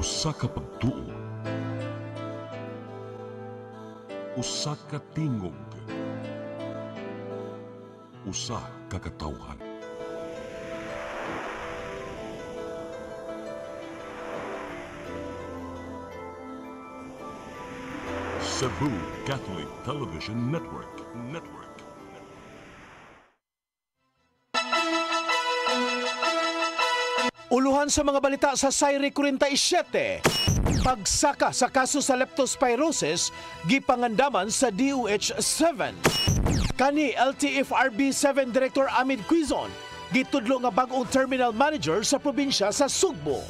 Usa ka pagtuo, usa ka tingog, usa ka katawhan. Cebu Catholic Television Network. Uluhan sa mga balita sa Sayri 47. Pagsaka sa kaso sa leptospirosis, gipangandaman sa DOH-7. Kani LTFRB 7 Director Amid Quizon, gitudlo nga bag-ong terminal manager sa probinsya sa Sugbo.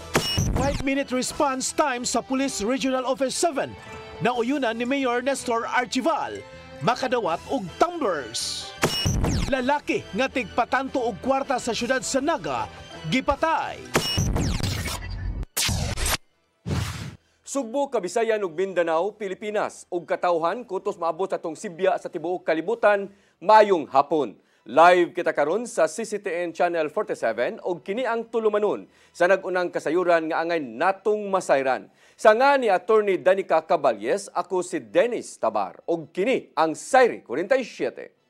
5-minute response time sa Police Regional Office 7, na uyunan ni Mayor Nestor Archival, makadawat og tumblers. Lalaki nga tigpatanto og kwarta sa syudad sa Naga, gipatay. Sugbo, Kabisayan ug Mindanao, Pilipinas ug katawhan kutos maabot atong Sibya sa tibuok kalibutan mayong hapon. Live kita karon sa CCTN Channel 47 ug kini ang tulumanon sa nagunang kasayuran nga angay natong masayran. Sa nga ni Attorney Danica Caballes, ako si Dennis Tabar ug kini ang Sayri 47.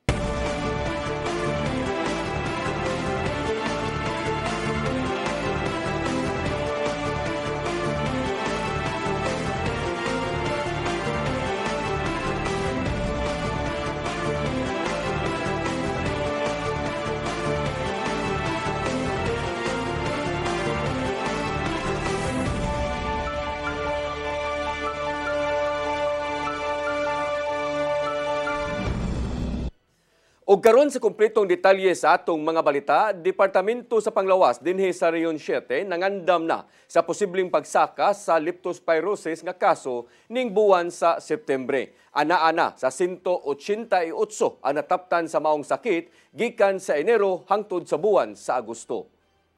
O karon sa kumpletong detalye sa atong mga balita, Departamento sa Panglawas dinhi sa Rehiyon 7 nangandam na sa posibleng pagsaka sa leptospirosis nga kaso ning buwan sa Septembre. Ana-ana sa 188 ang nataptan sa maong sakit gikan sa Enero hangtod sa buwan sa Agosto.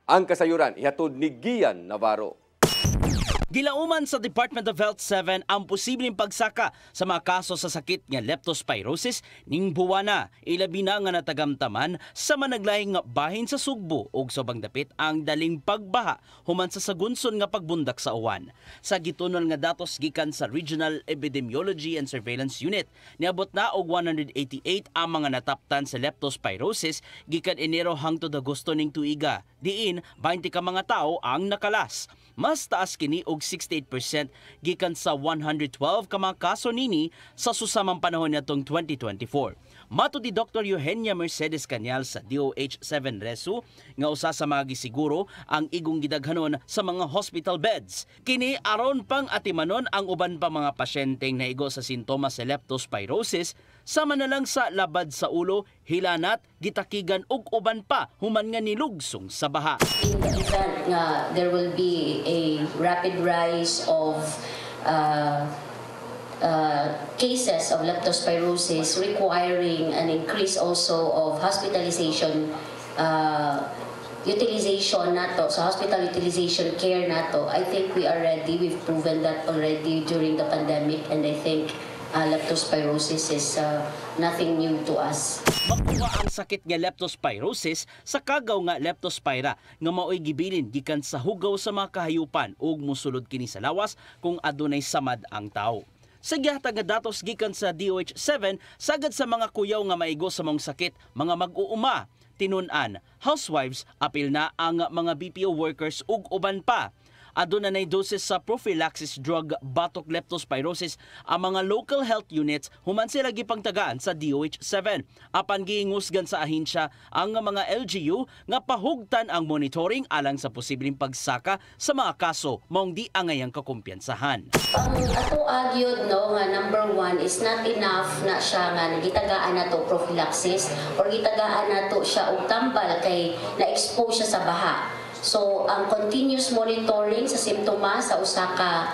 Ang kasayuran ihatod ni Gian Navarro. Gilauman sa Department of Health 7 ang posibleng pagsaka sa mga kaso sa sakit nga leptospirosis ning buwana. Ilabi na nga natagamtaman sa managlahing nga bahin sa Sugbo ug subang dapit ang daling pagbaha human sa sagunson nga pagbundak sa uwan. Sa gitunol nga datos gikan sa Regional Epidemiology and Surveillance Unit, niabot na og 188 ang mga nataptan sa leptospirosis gikan Enero hangtod Agosto ning tuiga. Diin 20 ka mga tao ang nakalas. Mas taas kini og 68% gikan sa 112 ka mga kaso nini sa susamang panahon nitong 2024. Mato di Dr. Eugenia Mercedes Cañal sa DOH-7 Resu nga usa sa mga gisiguro ang igong gidaghanon sa mga hospital beds. Kini aron pang atimanon ang uban pa mga pasyenteng naigo sa sintomas sa leptospirosis sama na lang sa labad sa ulo, hilanat, gitakigan ug uban pa human nga nilugsong sa baha. In the event nga there will be a rapid rise of cases of leptospirosis requiring an increase also of hospitalization utilization nato, so hospital utilization care nato. I think we are ready. We've proven that already during the pandemic, and I think leptospirosis is nothing new to us. Makuha ang sakit nga leptospirosis sa kagaw nga leptospira nga mao'y gibilin gikan sa hugaw sa mga kahayupan ug mosulod kini sa lawas kung adunay samad ang tao. Sa gihatag nga datos gikan sa DOH-7, sagad sa mga kuyaw nga maigo sa mong sakit, mga mag-uuma, tinun-an, housewives, apil na ang mga BPO workers ug uban pa. Aduna nay doses sa prophylaxis drug batok leptospirosis ang mga local health units human sila gipangtagaan sa DOH-7. Apan giingusgan sa ahensya ang mga LGU nga pahugtan ang monitoring alang sa posibleng pagsaka sa mga kaso maong di angayang kakumpiyansahan. Ang ato agyod no nga number 1 is not enough na siya nga gitagaan nato prophylaxis or gitagaan nato siya og tambal kay na-expose siya sa baha. So, ang continuous monitoring sa simptomas sa usa ka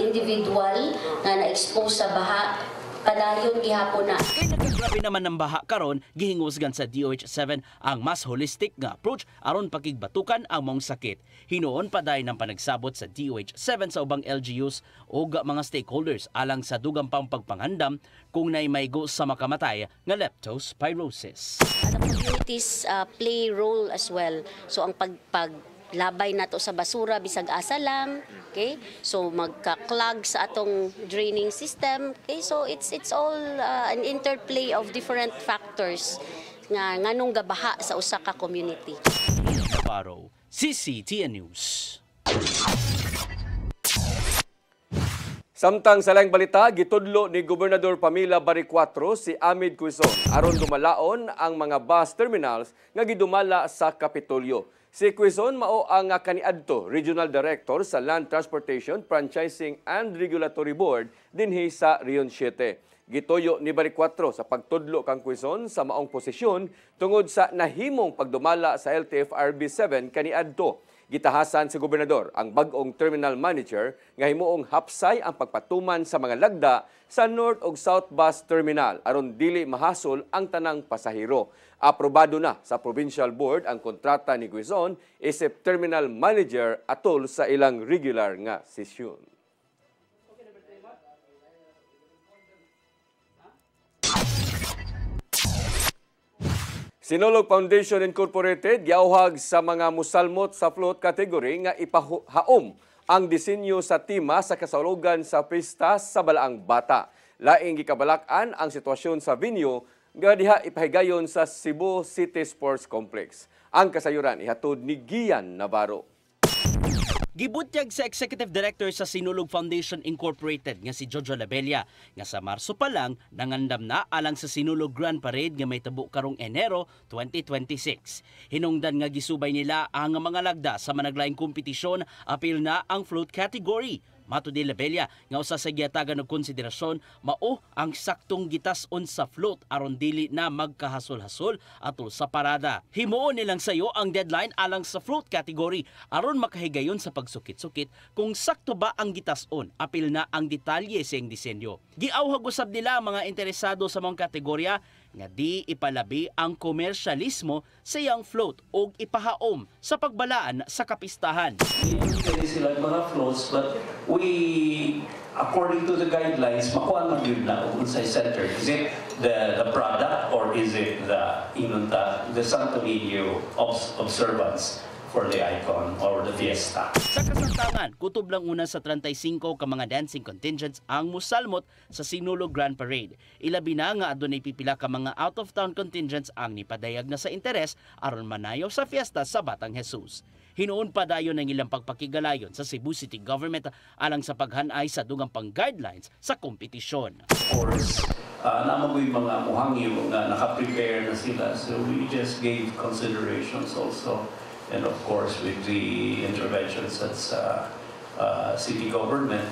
individual nga na-expose sa baha, padayon gihapon na. Kaya nagkagrabe naman ng baha karon, gihingusgan sa DOH-7 ang mas holistic nga approach aron pakigbatukan ang mong sakit. Hinuon pa dahil ng panagsabot sa DOH-7 sa ubang LGUs o mga stakeholders alang sa dugang pang pagpangandam kung naimaigo sa makamatay nga leptospirosis. The communities play role as well. So ang labay na to sa basura bisag asa lang. Okay? So magka-clog sa atong draining system. Okay? So it's all an interplay of different factors nga nganong gabaha sa usa ka community. Navarro, CCTN News. Samtang sa laing balita, gitudlo ni Gobernador Pamela Bari 4 si Amid Quezon aron dumalaon ang mga bus terminals nga gidumala sa Kapitolyo. Si Quezon mao ang kaniadto Regional Director sa Land Transportation, Franchising and Regulatory Board dinhi sa Rion 7. Gitoyo ni Bari 4 sa pagtudlo kang Quezon sa maong posisyon tungod sa nahimong pagdumala sa LTFRB 7 kaniadto. Gitahasan si Gobernador ang bag-ong terminal manager nga himuong hapsay ang pagpatuman sa mga lagda sa North ug South Bus Terminal aron dili mahasol ang tanang pasahero. Aprobado na sa Provincial Board ang kontrata ni Quezon isip terminal manager atol sa ilang regular nga sesyon. Sinulog Foundation Incorporated giauhag sa mga musalmot sa float category nga ipahaom ang disenyo sa tema sa kasaulogan sa pista sa Balaang Bata. Laing gikabalakan ang sitwasyon sa venue nga diha ipahigayon sa Cebu City Sports Complex. Ang kasayuran ihatod ni Gian Navarro. Gibutyag sa Executive Director sa Sinulog Foundation Incorporated nga si Jojo Labella nga sa Marso pa lang nangandam na alang sa Sinulog Grand Parade nga may tabo karong Enero 2026. Hinungdan nga gisubay nila ang mga lagda sa managlaing kompetisyon apil na ang float category. Mato di Labella nga usa sa giyatagan og konsiderasyon mao ang saktong gitas-on sa float aron dili na magkahasol-hasol atol sa parada. Himuon nilang sayo ang deadline alang sa float category aron makahigayon sa pagsukit-sukit kung sakto ba ang gitas-on apil na ang detalye sa disenyo. Giauhag usab nila ang mga interesado sa mga kategorya nga di ipalabi ang komersyalismo sa iyang float o ipahaom sa pagbalaan sa kapistahan. Pwede sila mga floats, but we, according to the guidelines, makuha man yun na kung sa center. Is it the product or is it the Santo Niño observance for the icon or the fiesta? Sa kasamtangan, kutob lang una sa 35 ka mga dancing contingents ang musalmot sa Sinulog Grand Parade. Ilabi na nga adunay pipila ka mga out-of-town contingents ang nipadayag na sa interes aron manayaw sa fiesta sa Batang Jesus. Hinuon pa dayon ang ilang pagpakigalayon sa Cebu City Government alang sa paghanay sa dugang pang guidelines sa kompetisyon. Of course, naman yung mga muhangyo na nakaprepare na sila, so we just gave considerations also. And of course, with the interventions at city government,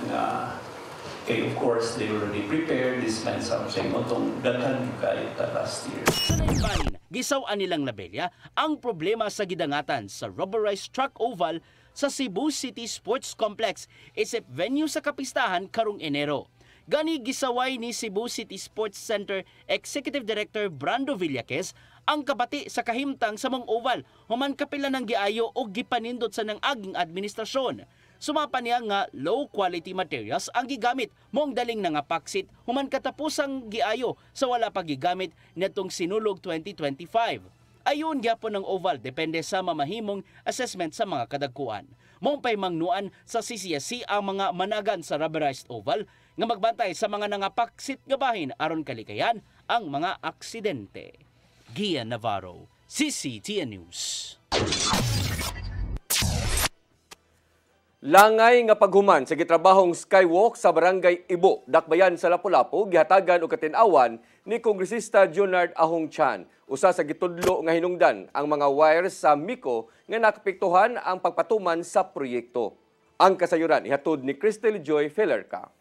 okay, of course, they already prepared. This meant something. Otong daghan kayo last year. Sa naibanin, gisaw-an nilang Labella ang problema sa gidangatan sa rubberized track oval sa Cebu City Sports Complex isip venue sa kapistahan karong Enero. Gani gisaway ni Cebu City Sports Center Executive Director Brando Villaques ang kabati sa kahimtang sa mong oval human kapila ng giayo o gipanindot sa nang aging administrasyon. Sumapa niya nga low quality materials ang gigamit mong daling nangapaksit human katapusang giayo sa wala pa gigamit netong Sinulog 2025. Ayon gyapon ng oval depende sa mamahimong assessment sa mga kadagkuan. Mong pay mangnuan sa CCSC ang mga managan sa rubberized oval nga magbantay sa mga nangapaksit nga bahin aron kalikayan ang mga aksidente. Gian Navarro, CCTN News. Langay nga paghuman sa gitrabahong skywalk sa Barangay Ibo, Dakbayan sa Lapu-Lapu, gihatagan og katin-awan ni Kongresista Junard Ahong Chan. Usa sa gitudlo nga hinungdan ang mga wires sa Miko nga nakapektuhan ang pagpatuman sa proyekto. Ang kasayuran ihatod ni Cristel Joy Felerca.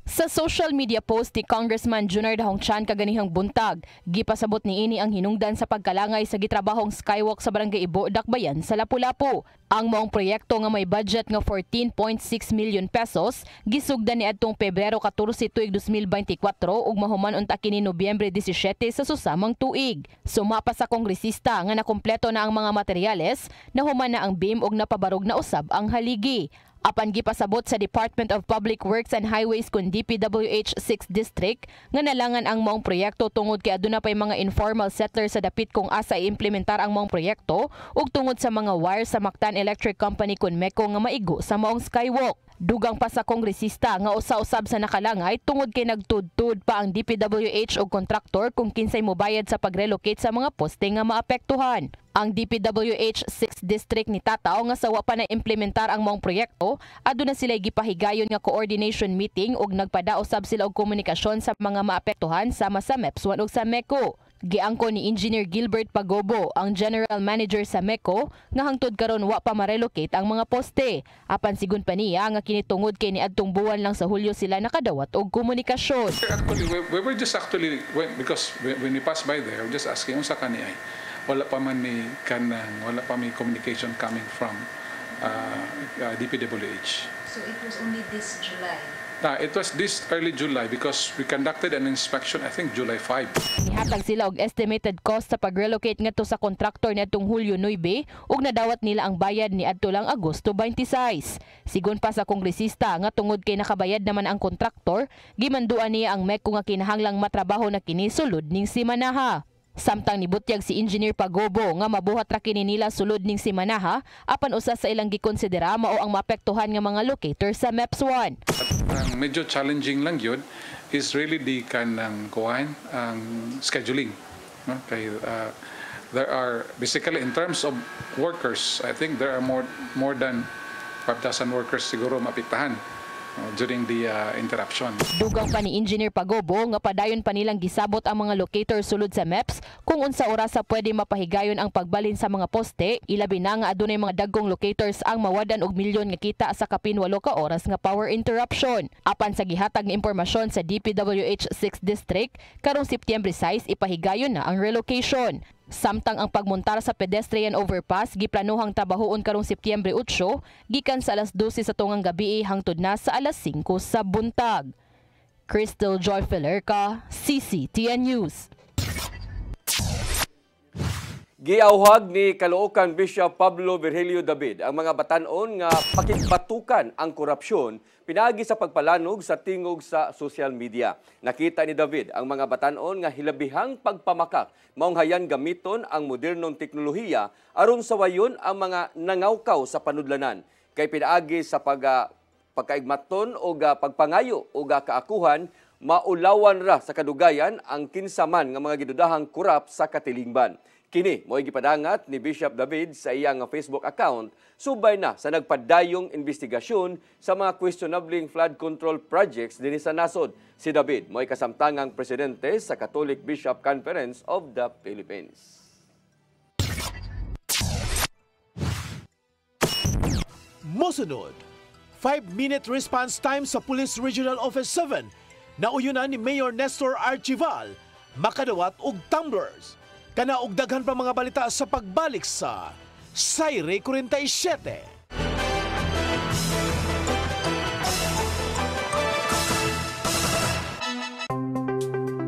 Sa social media post ni Congressman Junard Ahong Chan kaganihang buntag, gipasabot niini ang hinungdan sa pagkalangay sa gitrabahong skywalk sa Barangay Ibo, Dakbayan sa Lapu-Lapu. Ang maong proyekto nga may budget nga 14.6 million pesos gisugdan niadtong Pebrero 14 tuig 2024 ug mahuman unta kini Nobyembre 17 sa susamang tuig. Sumapa sa kongresista nga nakumpleto na ang mga materyales, nahuman na ang beam ug napabarog na usab ang haligi. Apan gipasabot sa Department of Public Works and Highways kun DPWH 6th District nga nalangan ang maong proyekto tungod kay aduna pay mga informal settlers sa dapit kung asa i-implementar ang maong proyekto ug tungod sa mga wires sa Mactan Electric Company kun MECO nga maigo sa maong skywalk. Dugang pa sa kongresista nga usa-usab sa nakalangay tungod kay nagtud-tud pa ang DPWH o kontraktor kung kinsay mobayad sa pag-relocate sa mga poste nga maapektuhan. Ang DPWH 6th District ni Tatao nga sawa pa na implementar ang maong proyekto, aduna sila gipahigayon nga coordination meeting ug nagpadaosab sila og komunikasyon sa mga maapektuhan sama sa MEPS 1 ug sa MECO. Giangko ni Engineer Gilbert Pagobo, ang General Manager sa MECO, nga hangtod karon wa pa ma-relocate ang mga poste. Apan sigon pa niya nga kinitungod kay niadtong buwan lang sa Hulyo sila nakadawat og komunikasyon. Actually, we were just because when we passed by there, we just asking unsa kani ay wala pa man ni kanang wala pa may communication coming from DPWH. So it was only this July? It was this early July because we conducted an inspection, I think July 5. Nihatag sila og estimated cost sa pag-relocate ngadto sa kontraktor niadtong Hulyo 9 ug nadawat nila ang bayad ni adto lang Agosto 26. Sigon pa sa kongresista nga tungod kay nakabayad naman ang kontraktor, gimanduan niya ang MECO nga kinahanglang matrabaho na kini sulod ning simanaha. Samtang nibutyag si Engineer Pagobo nga mabuhat ra kini nila sulod ning simanaha apan usa sa ilang gikonsidera mao ang maapektuhan nga mga locator sa MEPS 1. Ang medyo challenging lang yun is really the kanang kuan ang scheduling. No? Kay there are basically in terms of workers, I think there are more than 5,000 workers siguro maapektuhan during the interruption. Dugang pa ni Engineer Pagobo nga padayon pa nilang gisabot ang mga locator sulod sa MEPS kung unsa orasa pwede mapahigayon ang pagbalin sa mga poste, ilabi na nga adunay mga daggong locators ang mawadan og milyon nga kita sa kapin 8 ka oras nga power interruption. Apan sa gihatag nga impormasyon sa DPWH 6th District, karong Septyembre 6 ipahigayon na ang relocation. Samtang ang pagmontar sa pedestrian overpass giplanuhang trabahoon karong Septyembre 8 gikan sa alas 12 sa tungang gabi hangtod na sa alas 5 sa buntag. Crystal Joy Felerca, CCTN News. Giauhag ni Caloocan Bishop Pablo Virgilio David ang mga batan-on nga pakigbatukan ang korupsyon pinagi sa pagpalanog sa tingog sa social media. Nakita ni David ang mga batan-on nga hilabihang pagpamakak maong hayan gamiton ang modernong teknolohiya aron sa wayon ang mga nangawkaw sa panudlanan. Kay pinaagi sa pagkaigmaton o pagpangayo o kaakuhan, maulawan ra sa kadugayan ang kinsaman nga mga gidudahang kurap sa katilingban. Kini mo'y gipadangat ni Bishop David sa iyang Facebook account subay na sa nagpadayong investigasyon sa mga questionabling flood control projects dinhi sa nasod. Si David mo'y kasamtangang presidente sa Catholic Bishop Conference of the Philippines. Mosunod, 5-minute response time sa Police Regional Office 7 na uyunan ni Mayor Nestor Archival, makadawat og tumblers. Kana og daghan pa mga balita sa pagbalik sa Sayre 47.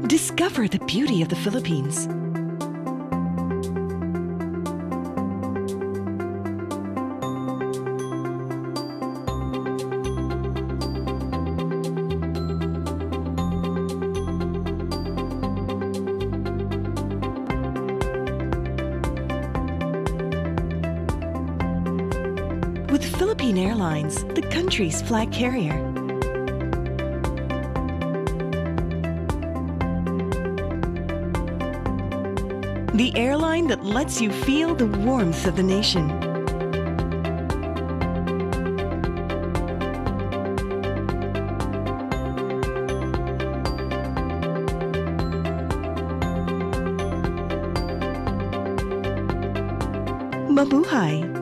Discover the beauty of the Philippines. With Philippine Airlines, the country's flag carrier. The airline that lets you feel the warmth of the nation. Mabuhay!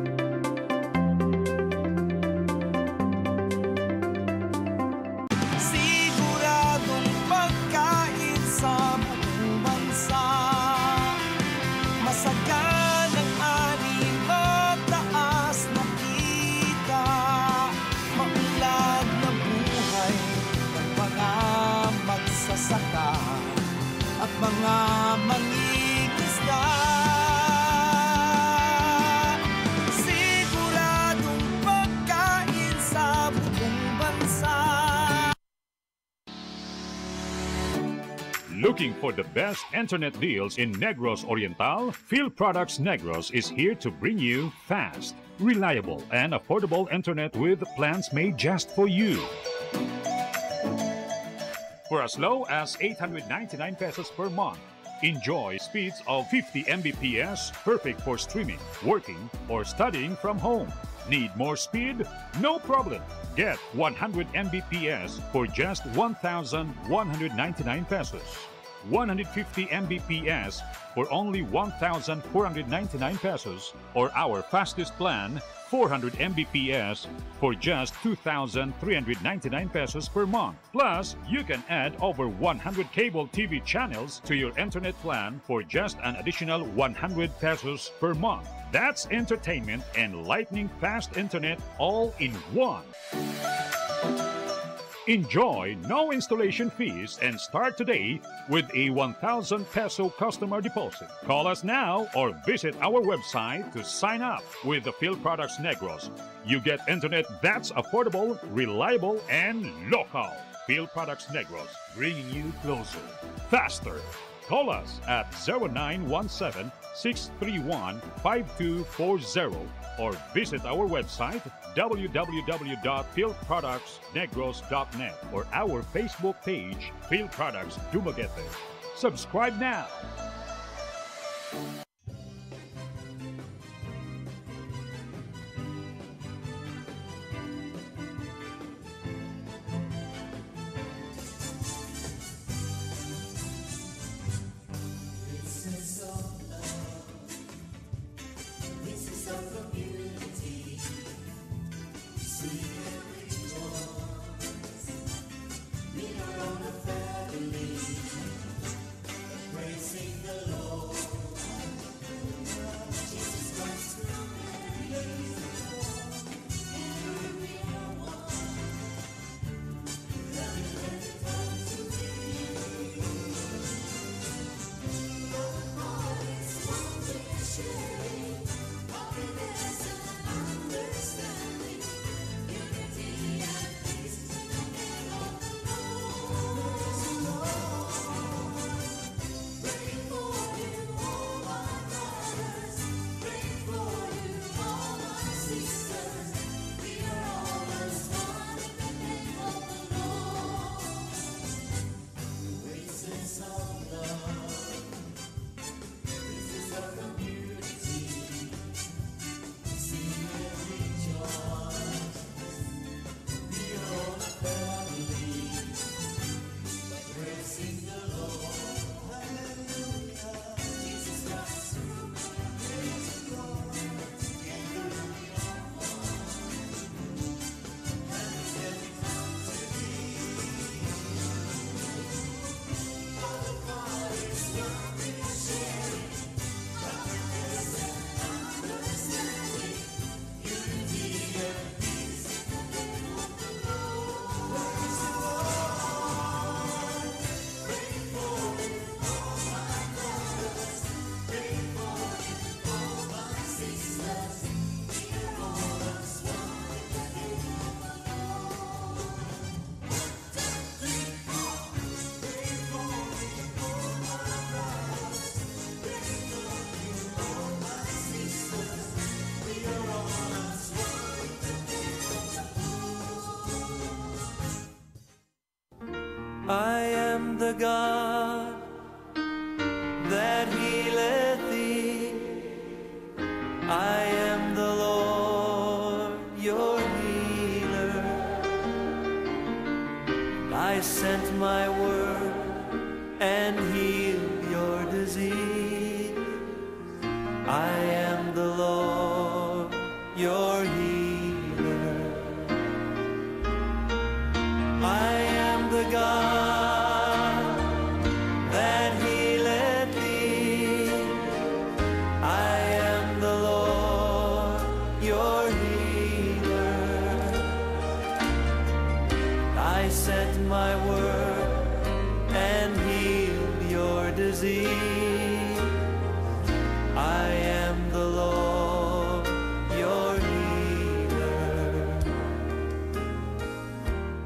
At mga mangingisda, siguradong pagkain sa Looking for the best internet deals in Negros Oriental? Field Products Negros is here to bring you fast, reliable, and affordable internet with plans made just for you. For as low as 899 pesos per month, enjoy speeds of 50 Mbps, perfect for streaming, working, or studying from home. Need more speed? No problem. Get 100 Mbps for just 1,199 pesos. 150 Mbps for only 1,499 pesos, or our fastest plan, 400 Mbps for just 2,399 pesos per month. Plus, you can add over 100 cable TV channels to your internet plan for just an additional 100 pesos per month. That's entertainment and lightning fast internet all in one. Enjoy no installation fees and start today with a 1,000 peso customer deposit. Call us now or visit our website to sign up with the Field Products Negros. You get internet that's affordable, reliable, and local. Field Products Negros, bringing you closer, faster. Call us at 0917-631-5240 or visit our website www.fieldproductsnegros.net or our Facebook page, Field Products Dumaguete. Subscribe now. I am the God that healeth thee. I am the Lord, your healer. I sent my word and healed your disease. I am the Lord, your healer. I am the God that healeth thee. I am the Lord, your healer. I sent my word and healed your disease. I am the Lord, your healer.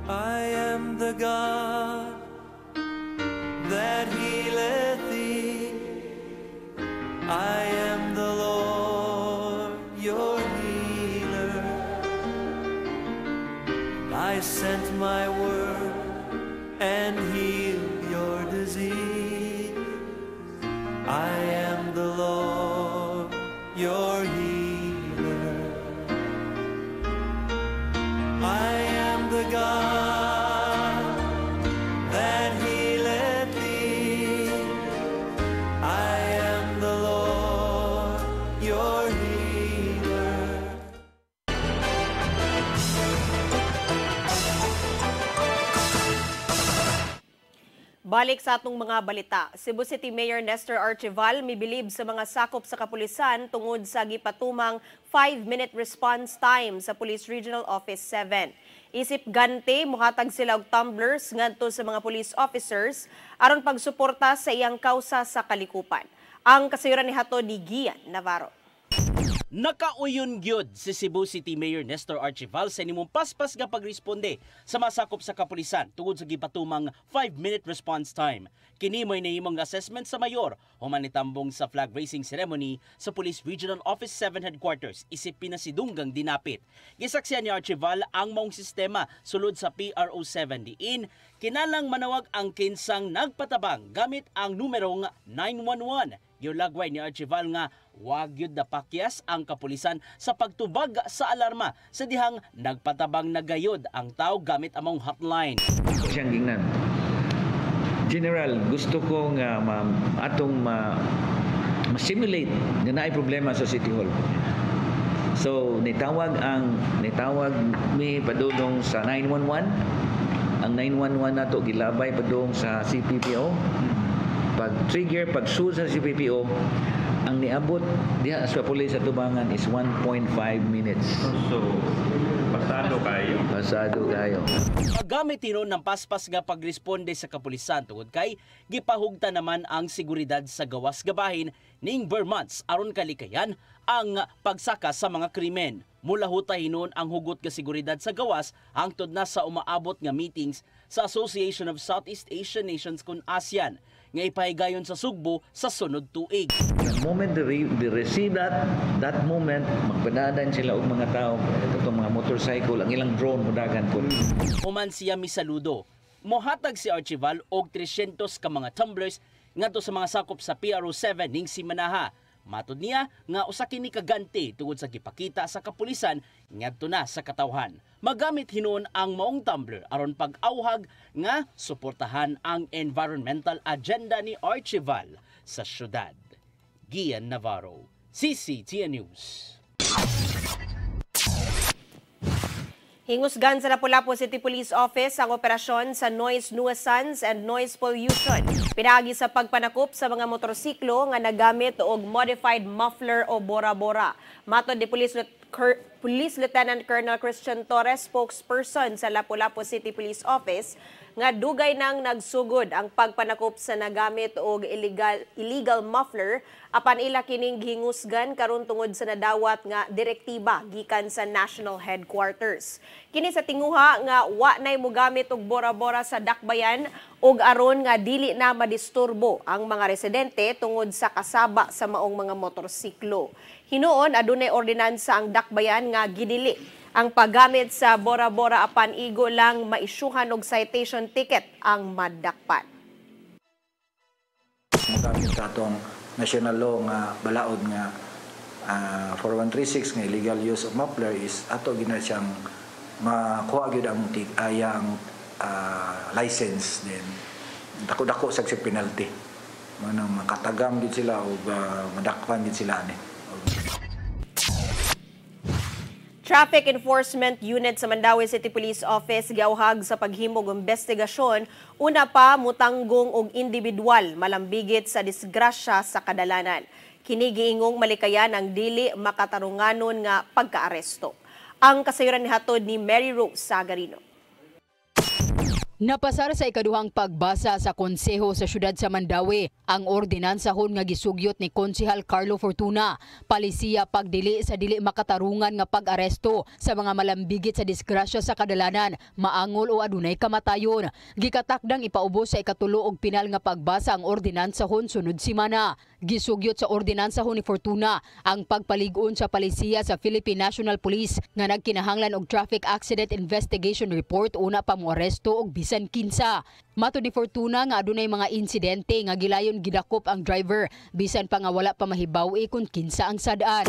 I am the God that healeth sent my word and healed your disease. I am the Lord, your healer. I am the God that healeth thee. I am the Lord, your healer. Balik sa atong mga balita, Cebu City Mayor Nestor Archival mibilib sa mga sakop sa kapulisan tungod sa gipatumang 5-minute response time sa Police Regional Office 7. Isip gante, muhatag sila og tumblers ngadto sa mga police officers aron pagsuporta sa iyang kausa sa kalikupan. Ang kasayuran ni Hato ni Gian Navarro. Nakauyon gyud si Cebu City Mayor Nestor Archival sa nimong paspas nga pagresponde sa masakop sa kapulisan tungod sa gipatumang 5-minute response time. Kini may nahimong assessment sa mayor human nitambong sa flag raising ceremony sa Police Regional Office 7 Headquarters isip pinasidunggang dinapit. Gisaksihan ni Archival ang maong sistema sulod sa PRO7 diin kinalang manawag ang kinsang nagpatabang gamit ang numerong 911. Giulagway ni Archival nga wag yun napakyas ang kapulisan sa pagtubag sa alarma sa dihang nagpatabang nagayod ang tao gamit among hotline. Siyang gingnan. General, gusto kong ma-simulate na naay problema sa City Hall. So, nitawag mi padulong sa 911. Ang 911 nato gilabay padulong sa CPPO. Pag-trigger, pag-sul sa CPPO, ang niabot diha sa pulis sa tubangan is 1.5 minutes. So, pasado kayo. Gamit tinon ng paspas nga pagresponde sa kapulisan tungod kay gipahugta naman ang seguridad sa gawas gabahin ning Vermonts aron kalikayan ang pagsaka sa mga krimen. Mula hutahinon ang hugot nga seguridad sa gawas hangtod na sa umaabot nga meetings sa Association of Southeast Asian Nations kun ASEAN nga ipahigayon sa Sugbo sa sunod tuig. The moment they receive that moment, magpadadan sila og mga tao, itong mga motorcycle, ang ilang drone mudagan po. Human siya misaludo. Mohatag si Archival og 300 ka mga tumblers ngadto sa mga sakop sa PRO7 ning Simanaha. Matud niya nga usa kini kaganti tungod sa gipakita sa kapulisan ngadto na sa katawhan. Magamit hinuon ang maong tumbler aron pag-awhag nga suportahan ang environmental agenda ni Archival sa syudad. Gian Navarro, CCTN News. Hingusgan sa Lapu-Lapu City Police Office ang operasyon sa noise nuisance and noise pollution. Pinagi sa pagpanakop sa mga motorsiklo nga nagamit og modified muffler o bora-bora. Matod ni Police Lieutenant Colonel Christian Torres, spokesperson sa Lapu-Lapu City Police Office, nga dugay nang nagsugod ang pagpanakop sa nagamit og illegal muffler apan ila kining hingusgan karon tungod sa nadawat nga direktiba gikan sa National Headquarters. Kini sa tinguha nga wa nay mogamit og bora-bora sa dakbayan ug aron nga dili na madisturbo ang mga residente tungod sa kasaba sa maong mga motorsiklo. Hinuon adunay ordinansa ang dakbayan nga gidili ang paggamit sa bora-bora apan igo lang maisyuhan og citation ticket ang madakpan. Magamit sa atong national law nga balaod nga 4136 nga illegal use of muffler is ato gina siyang makuha gyud ang ayang license din. Dako-dako sa penalty. Manang makatagang gid sila og madakpan gid sila ani. Traffic Enforcement Unit sa Mandaue City Police Office giawhag sa paghimog investigasyon una pa mutanggong og individual malambigit sa disgrasya sa kadalanan. Kini giingong malikayan ang dili makatarunganon nga pagkaaresto. Ang kasayuran ni hatod ni Mary Rose Sagarino. Napasar sa ikaduhang pagbasa sa konseho sa syudad sa Mandaue ang ordinansahon nga gisugyot ni Konsehal Carlo Fortuna palisiya pagdili sa dili makatarungan nga pag-aresto sa mga malambigit sa disgrasya sa kadalanan, maangol o adunay kamatayon. Gikatakdang ipaubos sa ikatulo og pinal nga pagbasa ang ordinansahon sunod semana. Gisugyot sa ordinansa ni Fortuna ang pagpalig-on sa palisiya sa Philippine National Police nga nagkinahanglan og traffic accident investigation report una pa moaresto og bisan kinsa. Matud ni Fortuna nga adunay mga insidente nga gilayon gidakop ang driver bisan pa nga wala pa mahibaw kung kinsa ang sadaan.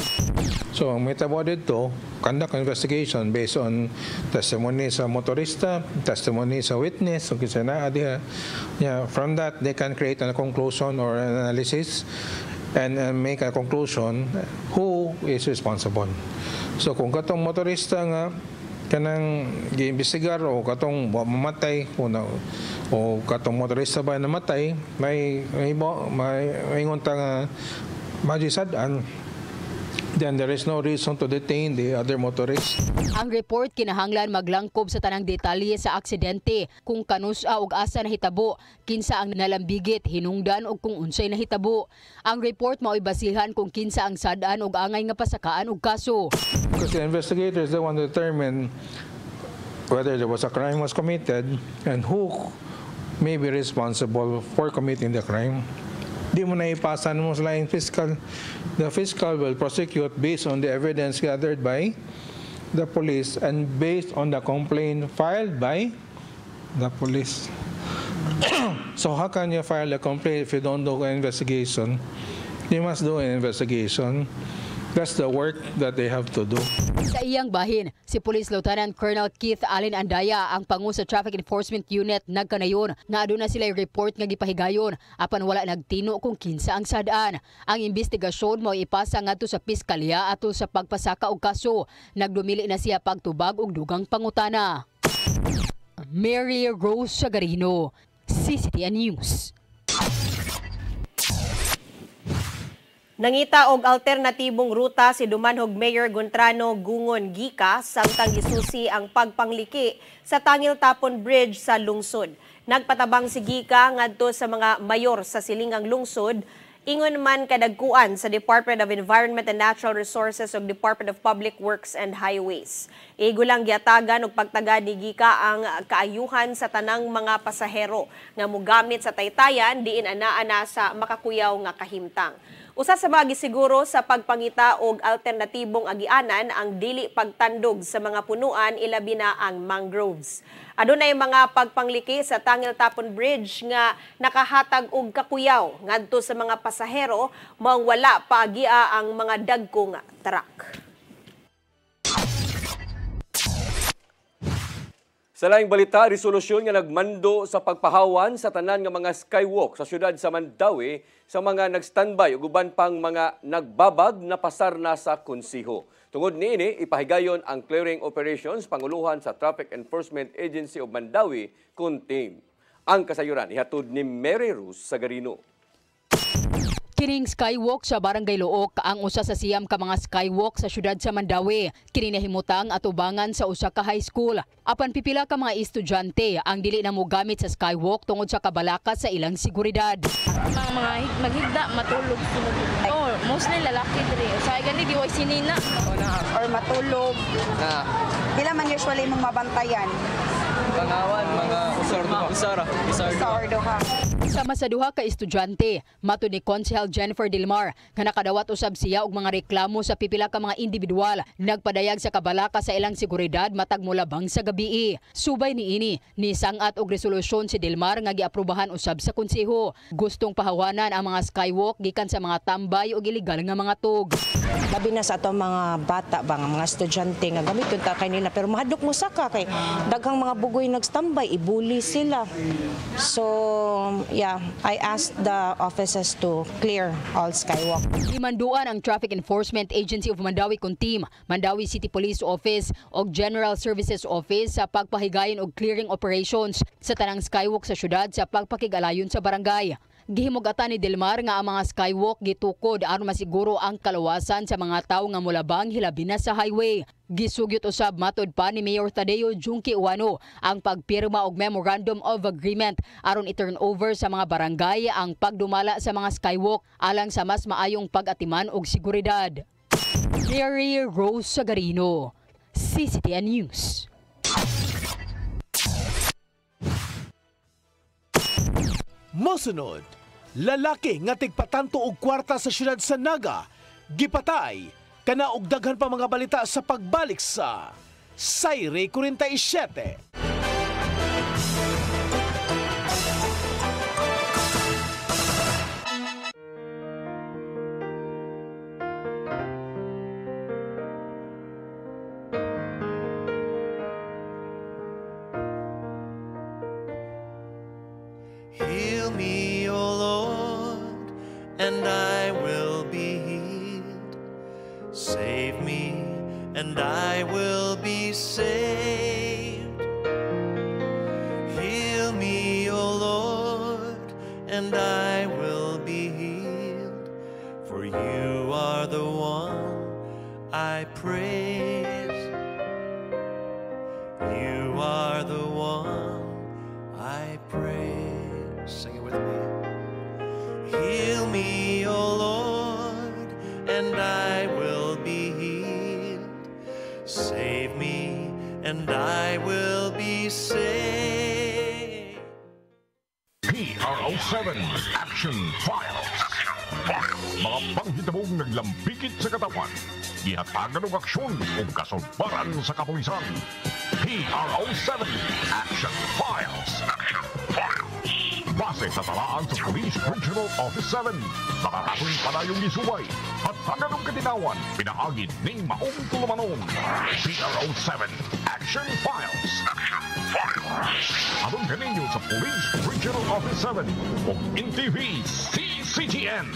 So ang mitabo dito, conduct investigation based on testimony sa motorista, testimony sa witness, so kinsa na diha. Yeah, from that they can create a conclusion or an analysis and make a conclusion who is responsible. So kung katong motorista nga kanang giimbestigar o katong mamatay o katong motorista ba namatay, may ngunta nga magisadan, then there is no reason to detain the other motorists. Ang report kinahanglan maglangkob sa tanang detalye sa aksidente, kung kanusa og asa nahitabo, kinsa ang nalambigit, hinungdan og kung unsay nahitabo. Ang report mao'y basihan kung kinsa ang sad-an og angay nga pasakaan og kaso. Because the investigators they want to determine whether there was a crime was committed and who may be responsible for committing the crime. Di mo na ipasa mo sa laing fiscal. The fiscal will prosecute based on the evidence gathered by the police and based on the complaint filed by the police. So how can you file a complaint if you don't do an investigation? You must do an investigation. That's the work that they have to do. Sa iyang bahin, si Police Lieutenant Colonel Keith Allen Andaya, ang pangu sa Traffic Enforcement Unit, nagkanayon nga aduna sila report nga gipahigayon apan wala nagtino kung kinsa ang sadaan. Ang investigasyon mao ipasa ngadto sa piskalya ato sa pagpasaka og kaso. Nagdumili na siya pagtubag og dugang pangutana. Mary Rose Sagarino, CCTN News. Nangita og alternatibong ruta si Dumanhog Mayor Gontrano Gungon Gika samtang gisusi ang pagpangliki sa Tangil Tapon Bridge sa lungsod. Nagpatabang si Gika ngadto sa mga mayor sa silingang lungsod, ingon man kadagkuan sa Department of Environment and Natural Resources ug Department of Public Works and Highways. Igulang giatagan og pagtagad ni Gika ang kaayuhan sa tanang mga pasahero nga mogamit sa taytayan diin anaa sa makakuyaw nga kahimtang. Usa sa mga gisiguro sa pagpangita og alternatibong agianan ang dili pagtandog sa mga punuan ilabi na ang mangroves. Adunay mga pagpangliki sa Tangil Tapon Bridge nga nakahatag og kakuyaw ngadto sa mga pasahero mao wala pa agia ang mga dagko nga truck. Sa laing balita, resolusyon nga nagmando sa pagpahawan sa tanan nga mga skywalk sa syudad sa Mandawi sa mga nagstandby ug uban pang mga nagbabag na pasar na sa konsiho. Tungod niini, ipahigayon ang clearing operations panguluhan sa Traffic Enforcement Agency of Mandawi kun team. Ang kasayuran ihatod ni Mary Rose Sagarino. Kining skywalk sa Barangay Luok ang usa sa siyam ka mga skywalk sa syudad sa Mandawi. Kini nahimutang atubangan sa usa ka high school. Apan pipila ka mga estudyante ang dili na mogamit sa skywalk tungod sa kabalaka sa ilang seguridad. Mga maghigda matulog sunod. Oh, mostly lalaki diri. Sa gani di way sinina or matulog. Dila man usually mong mabantayan. Bangawan, mga usara. Sama sa duha ka estudyante, matud ni Konsehal Jennifer Dilmar nga nakadawat usab siya og mga reklamo sa pipila ka mga individual nagpadayag sa kabalaka sa ilang seguridad matag molabang sa gabii. Subay niini ni sangat og resolusyon si Dilmar nga giaprubahan usab sa konseho. Gustong pahawanan ang mga skywalk gikan sa mga tambay og illegal nga mga tug. Labi na sa ato mga bata ba nga mga estudyante nga gamit yun ta kay nila pero mahadlok mo saka kay daghang mga bugoy nagstambay ibuli sila. So yeah, I asked the offices to clear all skywalk. Imanduan ang Traffic Enforcement Agency of Mandawi kun team, Mandawi City Police Office og General Services Office sa pagpahigayon og clearing operations sa tanang skywalk sa syudad sa pagpakigalayon sa barangay. Gihimugatan ni Dilmar nga ang mga skywalk gitukod aron masiguro ang kalawasan sa mga tawo nga molabang hilabi na sa highway. Gisugyot usab matud pa ni Mayor Tadeo Junki Uwano ang pagpirma og Memorandum of Agreement aron i-turn over sa mga barangay ang pagdumala sa mga skywalk alang sa mas maayong pag-atiman og seguridad. Mary Rose Sagarino, CCTN News. Mosunod, Lalaki nga tigpatanto og kwarta sa siyudad sa Naga, gipatay, kana og daghan pa mga balita sa pagbalik sa Sayre 47. Heal me, O Lord, and I will be healed. Save me, and I will be saved. Heal me, O Lord, and I will be healed. For you are the one I praise. You are the one I praise. Sing it with me. Heal me, O Lord, and I will be healed. Save me, and I will be saved. PRO7 Action Files. Mga panghitabong naglambikit sa katawan. Gihatagan ng aksyon o kasulbaran sa kapulisan. PRO7 Action Files. Base sa talaan sa Police Regional Office 7. Nakakasong panayong isuway at taganong katinawan pinaagid ng maong tulumanon. PRO7 Action Files. Abang kaninyo sa Police Regional Office 7 o NTV CCTN.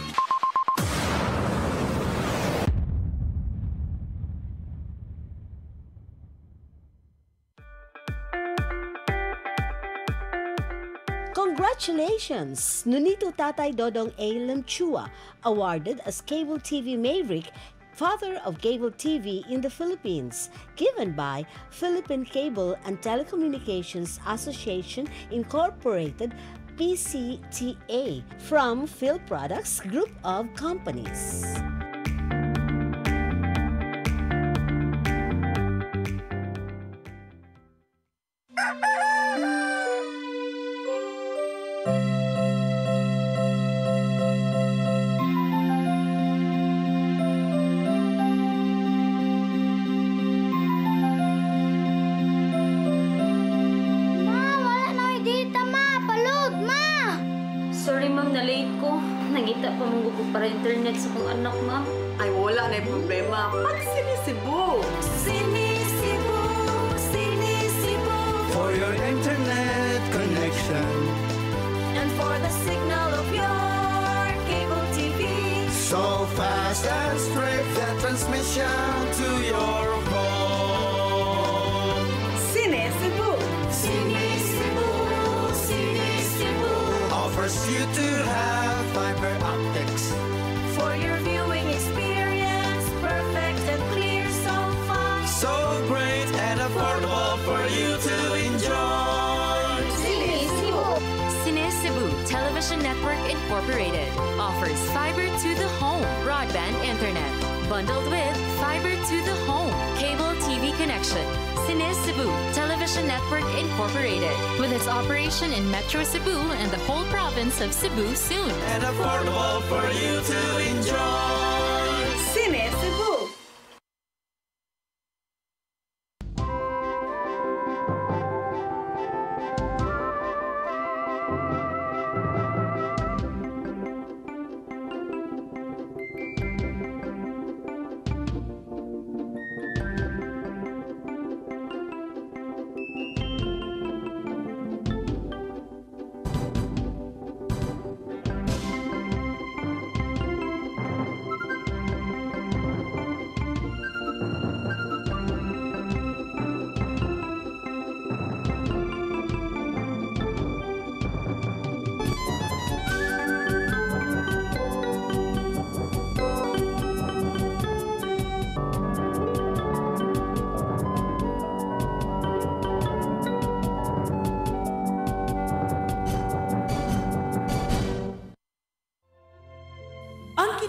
Congratulations! Nunito Tatay Dodong A. Lemchua, awarded as Cable TV Maverick, Father of Cable TV in the Philippines, given by Philippine Cable and Telecommunications Association Incorporated, PCTA, from Phil Products Group of Companies. Nangita pa mong gugog para internet sa kong anak, ma. Ay, wala na yung problema. Pag Sinisibu! Sinisibu, Sinisibu. For your internet connection. And for the signal of your cable TV. So fast and straight, the transmission to your home. Sinisibu! Sinisibu, Sinisibu. Offers you to have fiber optics for your viewing experience, perfect and clear so far. So great and affordable for you to enjoy. Sinisibu. Sinisibu Television Network Incorporated offers fiber to the home broadband internet bundled with fiber to the home cable TV connection. Sinisibu Television Network Incorporated, with its operation in Metro Cebu and the whole province of Cebu soon. And affordable for you to enjoy. Sinisibu.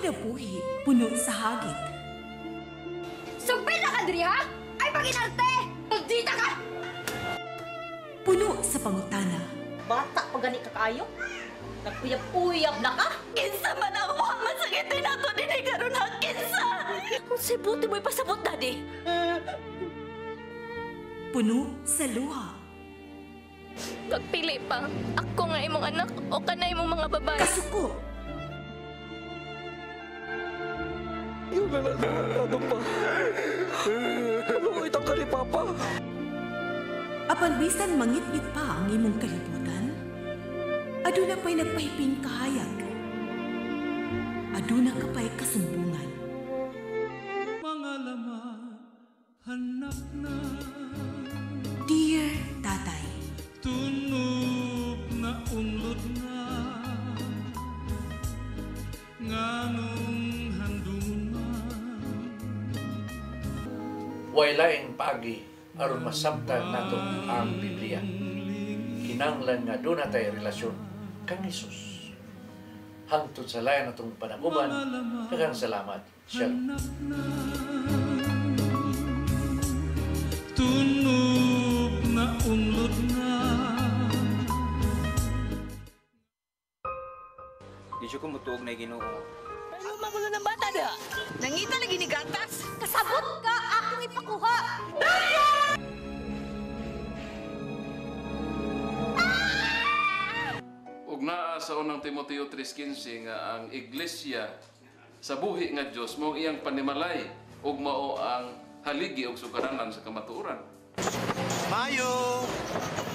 kinabuhi, puno sa hagit. Sugpil na ka, Dri, ha? Ay, paginarte! Magdita ka! Puno sa pangutana. Bata pa gani ka kayo? Nagpuyap-uyap na ka? Kinsa man ang muhang masakitin nato din ay karon ha, kinsa! Kung sibuti mo'y pasabot, Daddy. Puno sa luha. Pagpili pa, ako nga imong anak o kana imong mga babae. Kasuko. Yung ano pa? Ano ko itang ka ni Papa? Apan bisan mangit-ngit pa ang imong kalibutan, aduna pa'y nagpahiping kahayag. Aduna ka pa'y kasumbungan. Mga laman, hanap na. Dear Tatay, Tunog na unlod na. Nganong handungan. Waylaing pagi aron masabtan nato ang Biblia. Kinanglan nga doon natay relasyon kang Isus. Hangtod sa layan natong panaguban, daghang salamat. Shalom. Tunog na unlod na. Di siya kumutuog na Ginoo. Pero magulo ng bata da. Nangita lagi ni gatas. Kasabot ka, akong ipakuha. Ug naa sa unang Timoteo 3:15 nga ang iglesia sa buhi nga Dios mao iyang panimalay ug mao ang haligi og sukaranan sa kamatuoran. Mayo!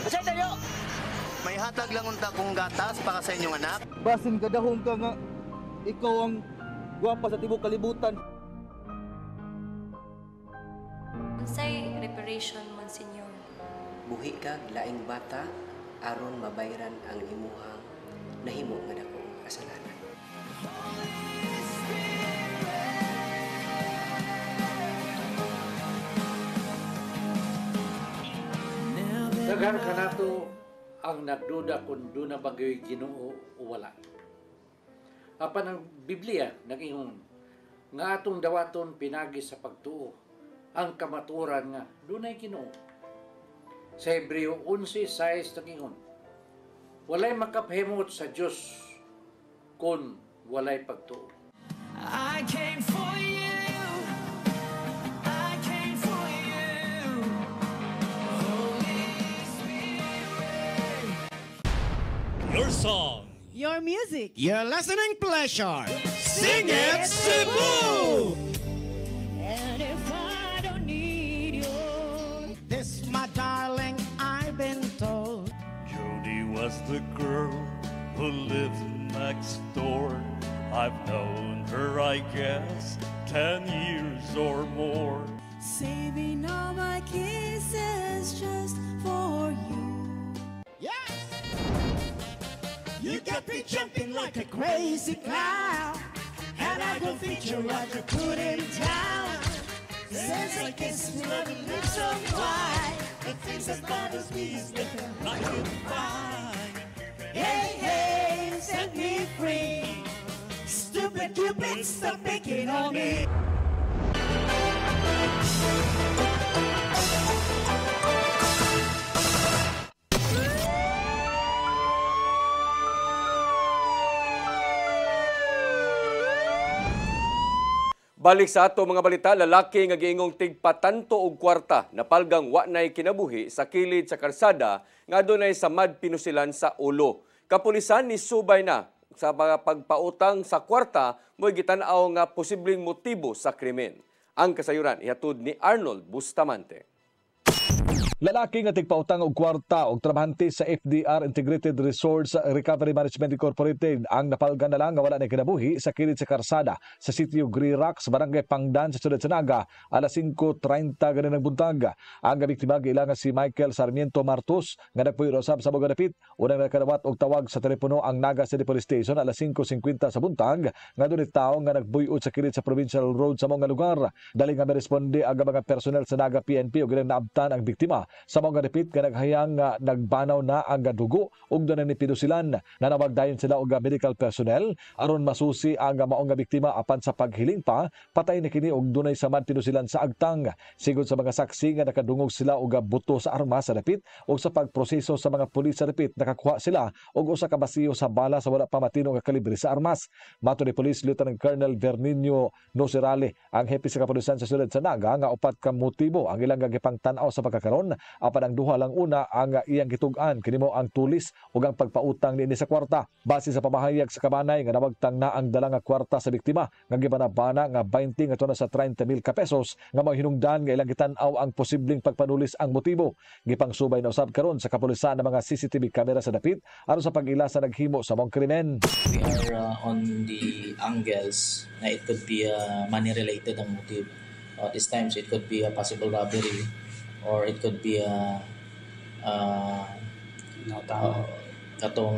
Kasi tayo! May hatag lang unta kong gatas para sa inyong anak. Basin kadahong ka nga ikaw ang gwapa sa tibok kalibutan. Unsay reparation, Monsignor? Buhi kag laing bata aron mabayran ang imuhang nahimo nga dakong kasalanan. Daghan ka nato ang nagduda kung doon na bagay Ginoo o wala. Apan ang Biblia nag-ingon nga atong dawaton pinagi sa pagtuo ang kamaturan nga doon ay Ginoo. Sa Hebreo 11:6 nag-ingon walay makapahimot sa Dios kung walay pagtuo. I came for you. I came for you. Holy Spirit. Your song, your music, your listening pleasure. Sing it, Cebu! And if I don't need you, this, my darling, I've been told. Jody was the girl who lived next door. I've known her, I guess, 10 years or more. Saving all my kisses just for you. Yes! You got me jumping like a crazy clown, and I don't think you're right to put it down. Since I kiss me, let me live so wide. The things that bothers me is living like goodbye. Hey, hey, set me free. Stupid Cupid, stop picking on me. Balik sa ato mga balita, lalaki nga giingong tigpatanto og kwarta napalgang wa nay kinabuhi sa kilid sa karsada nga adunay samad pinusilan sa ulo. Kapulisan ni subay na sa mga pagpautang sa kwarta mo'y gitan-aw nga posibleng motibo sa krimen. Ang kasayuran ihatod ni Arnold Bustamante. Lalaki nga tigpautang og kwarta og trabahante sa FDR Integrated Resource Recovery Management Incorporated ang napalgan na lang nga wala na kinabuhi sa kilid sa karsada sa sitio Grirac sa barangay Pangdan sa siyudad sa Naga alas 5:30 ganin ng buntag. Ang biktima giilangan si Michael Sarmiento Martos nga nagpuyo usab sa mga dapit unang nakadawat og tawag sa telepono ang Naga City Police Station alas 5:50 sa buntag nga dunay tawo nga nagbuyo sa kilid sa Provincial Road sa mga lugar. Dali nga responde ang mga personnel sa Naga PNP og gilang naabtan ang biktima biktima. Sa mga repeat nga naghayang nga nagbanaw na ang dugo ug doon ni pinusilan. Nanawagdayon sila og medical personnel aron masusi ang maong nga biktima apan sa paghiling pa patay na kini og dunay samad pinusilan sa agtang. Sigod sa mga saksi nga nakadungog sila og buto sa armas sa repeat ug sa pagproseso sa mga pulis sa repeat nakakuha sila og usa ka basiyo sa bala sa wala pa matino nga kalibre sa armas. Mato ni Police Lieutenant Colonel Bernino Nocerale, ang hepe sa kapulisan sa syudad sa Naga, nga upat ka motibo ang ilang gagipang tan-aw sa pagkakaron. Apan ang duha lang una ang iyang gitug-an kini mo ang tulis ug ang pagpautang niini sa kwarta. Base sa pamahayag sa kabanay nga nawagtang na ang dala nga kwarta sa biktima nga gibanabana nga 20 nga tuna sa 30,000 ka pesos nga mao hinungdan nga ilang gitan-aw ang posibleng pagpanulis ang motibo. Gipangsubay na usab karon sa kapulisan ng mga CCTV camera sa dapit aron sa pag-ila sa naghimo sa mong krimen. We are on the angles na it could be money-related ang motive. This times it could be a possible robbery or it could be a katong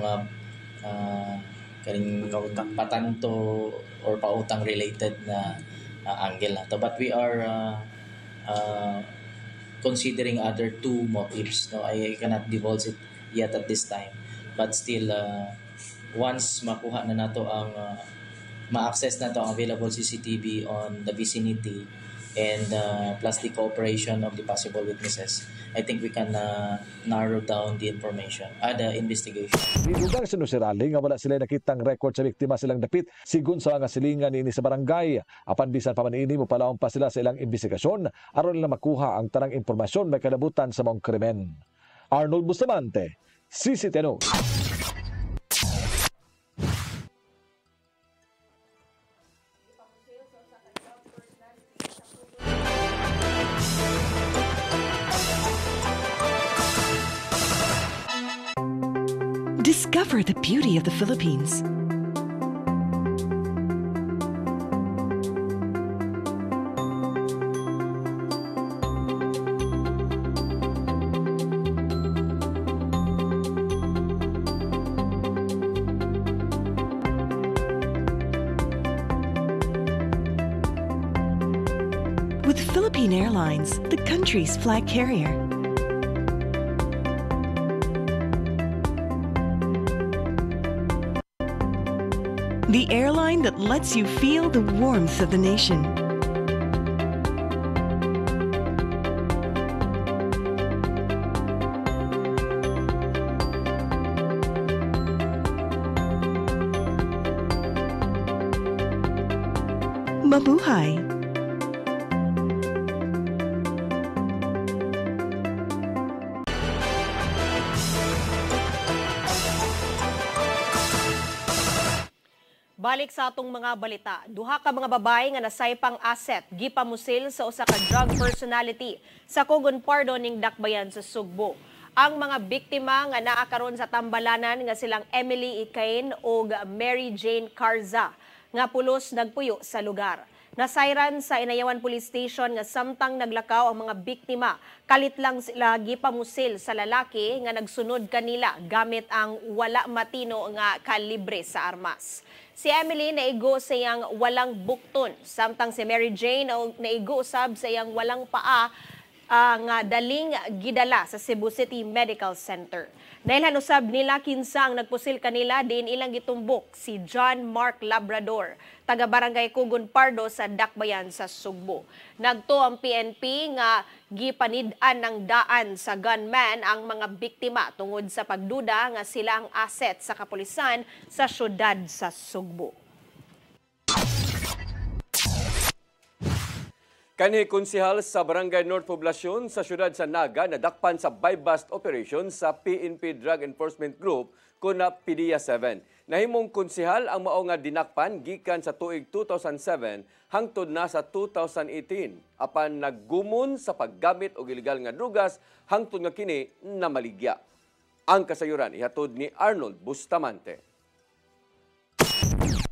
karing patanto or pautang related na angle. But we are considering other two motives. No, I cannot divulge it yet at this time. But still, once makuha na nato ang ma-access na to ang available CCTV on the vicinity and plus the cooperation of the possible witnesses, I think we can narrow down the information, the investigation. Gidugang sa Nocerale nga wala sila nakitang record sa biktima silang dapit sigon sa mga silingan niini sa barangay. Apan bisan pa man ini mo palaong pa sila sa ilang investigasyon aron nila makuha ang tanang impormasyon may kalabutan sa mga krimen. Arnold Bustamante, CCTV News. Discover the beauty of the Philippines. With Philippine Airlines, the country's flag carrier. The airline that lets you feel the warmth of the nation. Mabuhay! Balik sa atong mga balita, duha ka mga babae nga nasaypang asset gipamusil sa usa ka drug personality sa Cogon Pardo ning Dakbayan sa Sugbo. Ang mga biktima nga naa karon sa tambalanan nga silang Emily Icain ug Mary Jane Carza nga pulos nagpuyo sa lugar. Nasayran sa Inayawan Police Station nga samtang naglakaw ang mga biktima, kalit lang sila gipamusil sa lalaki nga nagsunod kanila gamit ang wala matino nga kalibre sa armas. Si Emily naigo sa iyang walang bukton, samtang si Mary Jane naigo usab sa iyang walang paa nga daling gidala sa Cebu City Medical Center. Nailhan usab nila kinsa ang nagpusil kanila din ilang gitumbok si John Mark Labrador, taga Barangay Cogon Pardo sa Dakbayan sa Sugbo. Nagto ang PNP nga gipanid-an ng daan sa gunman ang mga biktima tungod sa pagduda nga sila ang asset sa kapulisan sa syudad sa Sugbo. Kani konsehal sa Barangay North Poblacion sa syudad sa Naga nadakpan sa buy-bust operation sa PNP Drug Enforcement Group kuna PDEA 7. Nahimong konsehal ang mao nga dinakpan gikan sa tuig 2007 hangtod na sa 2018 apan naggumon sa paggamit og ilegal nga drugas hangtod nga kini namaligya. Ang kasayuran ihatod ni Arnold Bustamante.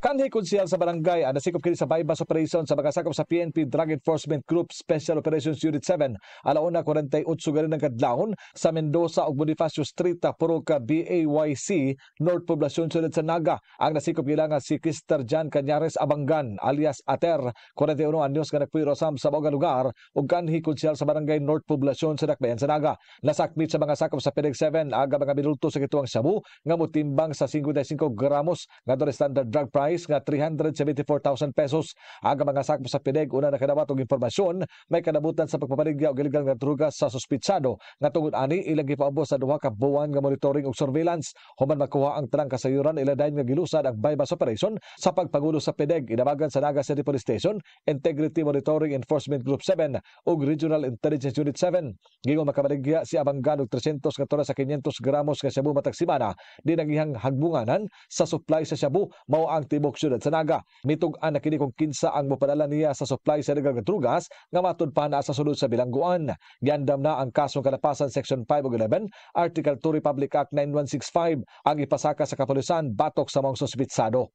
Kanhi konsyal sa barangay ang nasikop kini sa bypass operation sa mga sakop sa PNP Drug Enforcement Group Special Operations Unit 7 alauna 48 galing ng kadlawon sa Mendoza ug Bonifacio Street Puruca BAYC North Poblacion sulod sa Naga. Ang nasikop gila nga si Kister Jan Cañares Abangan alias Ater 41 anyos nga nagpuyo sam sa mga lugar ug kanhi konsyal sa barangay North Poblacion sa Dakbayan sa Naga. Nasakmit sa mga sakop sa PDEG 7 aga mga minulto sa kituang shabu nga motimbang sa 55 gramos nga standard drug price nga 374,000 pesos. Aga mga sakop sa PDEG una nakadawat og impormasyon may kanabutan sa pagpapaligya og illegal nga droga sa suspitsado nga tungod ani ilang gipaubos sa duha ka buwan nga monitoring ug surveillance human makuha ang tanang kasayuran iladayon nga gilusad ang bypass operation sa pagpagulo sa PDEG inabagan sa Naga City Police Station, Integrity Monitoring Enforcement Group 7 ug Regional Intelligence Unit 7. Gingon makabaligya si Abangan og 300 nga tora sa 500 gramos nga shabu matag semana di nagihang hagbunganan sa supply sa shabu mao ang tibok syudad sa Naga. Mitug-an na kini kung kinsa ang mopadala niya sa supply sa illegal nga drugas nga matud pa na sa sulod sa bilangguan. Giandam na ang kasong kalapasan Section 5 ug 11, Article 2 Republic Act 9165 ang ipasaka sa kapulisan batok sa mga suspitsado.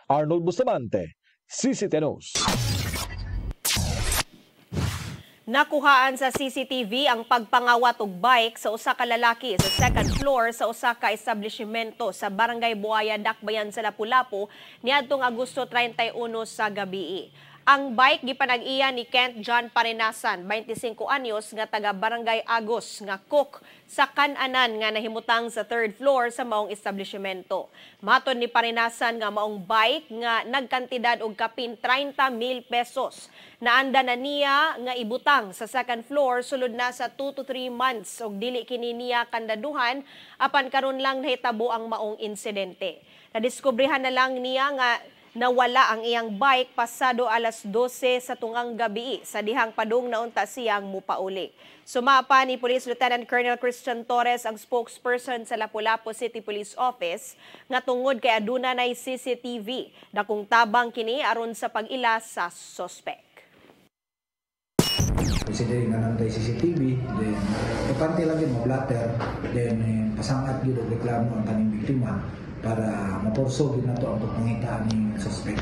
Arnold Bustamante, CCTV News. Nakuhaan sa CCTV ang pagpangawat og bike sa usa ka lalaki sa second floor sa usa ka establishmento sa Barangay Buaya, Dakbayan sa Lapu-Lapu niadtong Agosto 31 sa gabi. Ang bike gipanag-iya ni Kent John Parinasan, 25 anyos nga taga Barangay Agos nga cook sa Kananan nga nahimutang sa third floor sa maong establishmento. Maton ni Parinasan nga maong bike nga nagkantidad og kapin 30,000 pesos. Naanda na niya nga ibutang sa second floor sulod na sa 2 to 3 months og dili kini niya kandaduhan apan karon lang nahitabo ang maong insidente. Nadiskubrihan na lang niya nga nawala ang iyang bike pasado alas 12 sa tungang gabi sa dihang padung naunta siyang mupauli. Sumapa ni Police Lieutenant Colonel Christian Torres ang spokesperson sa Lapu-Lapu City Police Office nga tungod kay aduna nay CCTV dakong tabang kini aron sa pag-ila sa suspect. Considering nga naman tayo CCTV, then importante lang yun ma-blatter, then pasangat yun o reklamo ang kaning biktima para maporsog yun na ito ang pagpangitaan ng suspect.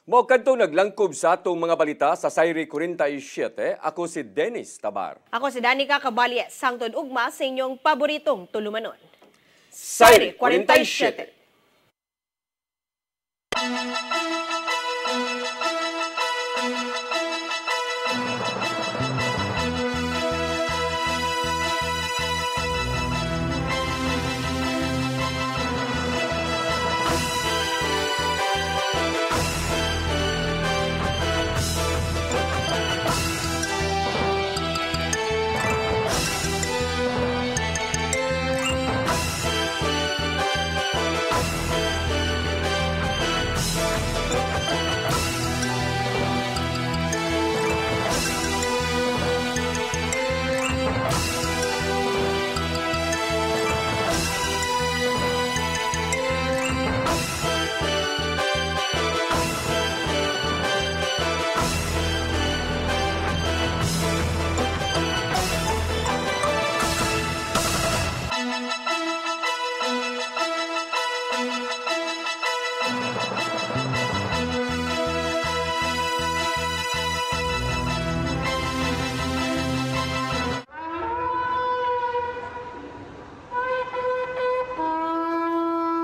Mo kadto naglangkob sa atong mga balita sa Sayri 47. Ako si Dennis Tabar. Ako si Danica Cabalye, sangtod ugma sa inyong paboritong tulumanon. Sayri 47.